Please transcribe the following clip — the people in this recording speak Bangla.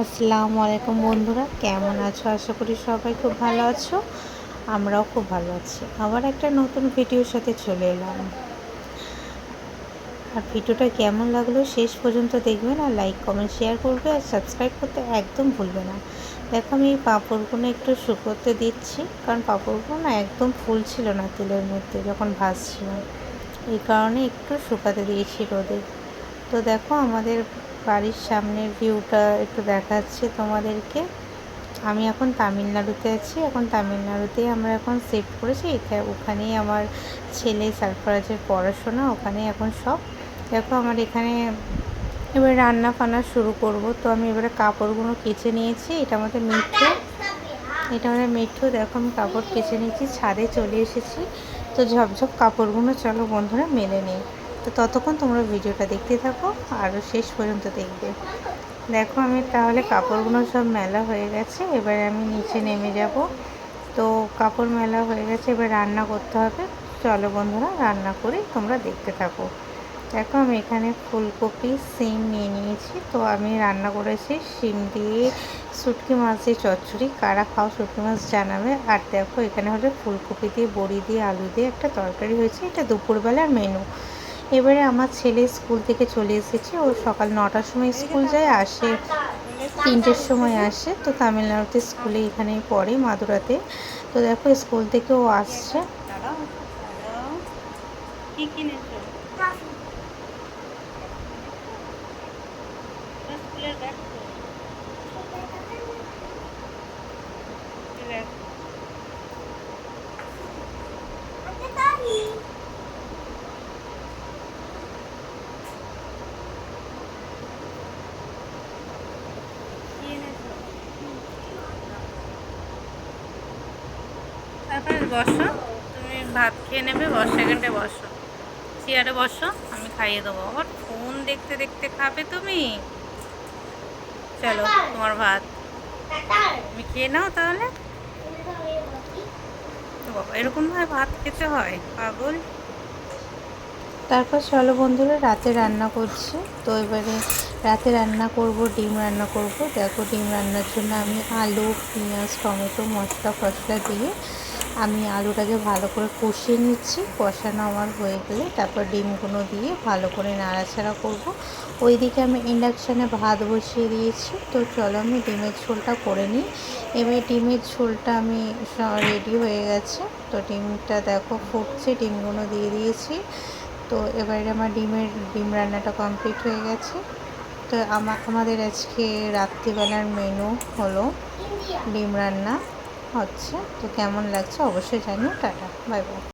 আসসালামু আলাইকুম বন্ধুরা, কেমন আছো? আশা করি সবাই খুব ভালো আছো। আমরাও খুব ভালো আছি। আবার একটা নতুন ভিডিওর সাথে চলে এলাম। আর ভিডিওটা কেমন লাগলো শেষ পর্যন্ত দেখবেন, আর লাইক কমেন্ট শেয়ার করবে, আর সাবস্ক্রাইব করতে একদম ভুলবে না। দেখো আমি এই পাঁপড়গুলো একটু শুকোতে দিচ্ছি, কারণ পাঁপড়গুলো না একদম ফুল ছিল না তেলের মধ্যে যখন ভাজছিলাম, এই কারণে একটু শুকাতে দিয়েছি রোদে। তো দেখো আমাদের বাড়ির সামনের ভিউটা একটু দেখাচ্ছি তোমাদেরকে। আমি এখন তামিলনাড়ুতে আছি। এখন তামিলনাড়ুতেই আমরা এখন শিফট করেছি। ওখানেই আমার ছেলে সারফারাজের পড়াশোনা, ওখানেই এখন সব। দেখো আমার এখানে এবার রান্না ফান্না শুরু করব। তো আমি এবারে কাপড়গুলো কেচে নিয়েছি। এটা আমাদের মেট্রো। দেখো আমি কাপড় কেচে নিয়েছি, ছাদে চলে এসেছি। তো ঝপঝপ কাপড়গুলো চলো বন্ধুরা মেলে নিই। তো ততক্ষণ তোমরা ভিডিওটা দেখতে থাকো, আরও শেষ পর্যন্ত দেখবে। দেখো আমি তাহলে কাপড়গুলো সব মেলা হয়ে গেছে, এবারে আমি নিচে নেমে যাব। তো কাপড় মেলা হয়ে গেছে, এবার রান্না করতে হবে। চলো বন্ধুরা রান্না করি, তোমরা দেখতে থাকো। দেখো আমি এখানে ফুলকপি সিম নিয়ে নিয়েছি। তো আমি রান্না করেছি শিম দিয়ে শুটকি মাছ দিয়ে চচ্চড়ি। কারা খাও শুটকি মাছ জানাবে। আর দেখো এখানে হলো ফুলকপি দিয়ে বড়ি দিয়ে আলু দিয়ে একটা তরকারি হয়েছে। এটা দুপুরবেলার মেনু। এবারে আমার ছেলে স্কুল থেকে চলে এসেছে। ও সকাল 9টার সময় স্কুল যায়, আসে 3টের সময় আসে। তো তামিলনাড়ুতে স্কুলে এখানেই পড়ে মাদুরাতে। তো দেখো স্কুল থেকে ও আসছে। কি কিনেছো? স্কুলের ব্যাগ তো কি এনেছো? তারপরে বসো, তুমি ভাত খেয়ে নেবে, 10 সেকেন্ডে বসো, চেয়ারে বসো, আমি খাইয়ে দেবো। আবার ফোন দেখতে দেখতে খাবে তুমি? চলো তোমার ভাত, তুমি খেয়ে নাও তাহলে। তো বাবা এরকমভাবে ভাত খেতে হয়, পাগল। তারপর চলো বন্ধুরা রাতে রান্না করছি। তো এবারে রাতে রান্না করব, ডিম রান্না করব। দেখো ডিম রান্নার জন্য আমি আলু পেঁয়াজ টমেটো মশলা ফসলা দিয়ে আমি আলুটাকে ভালো করে কষিয়ে নিচ্ছি। কষানো আমার হয়ে গেলে তারপর ডিমগুলো দিয়ে ভালো করে নাড়াচাড়া করব। ওইদিকে আমি ইন্ডাকশানে ভাত বসিয়ে দিয়েছি। তো চলো আমি ডিমের ঝোলটা করে নিই। এবার ডিমের ঝোলটা আমি রেডি হয়ে গেছে। তো ডিমটা দেখো ফুটছে, ডিমগুলো দিয়ে দিয়েছি। তো এবারে আমার ডিম রান্নাটা কমপ্লিট হয়ে গেছে। তো আমাদের আজকে রাত্রিবেলার মেনু হলো ডিম রান্না হচ্ছে। তো কেমন লাগছে অবশ্যই জানিও। Tata, bye bye.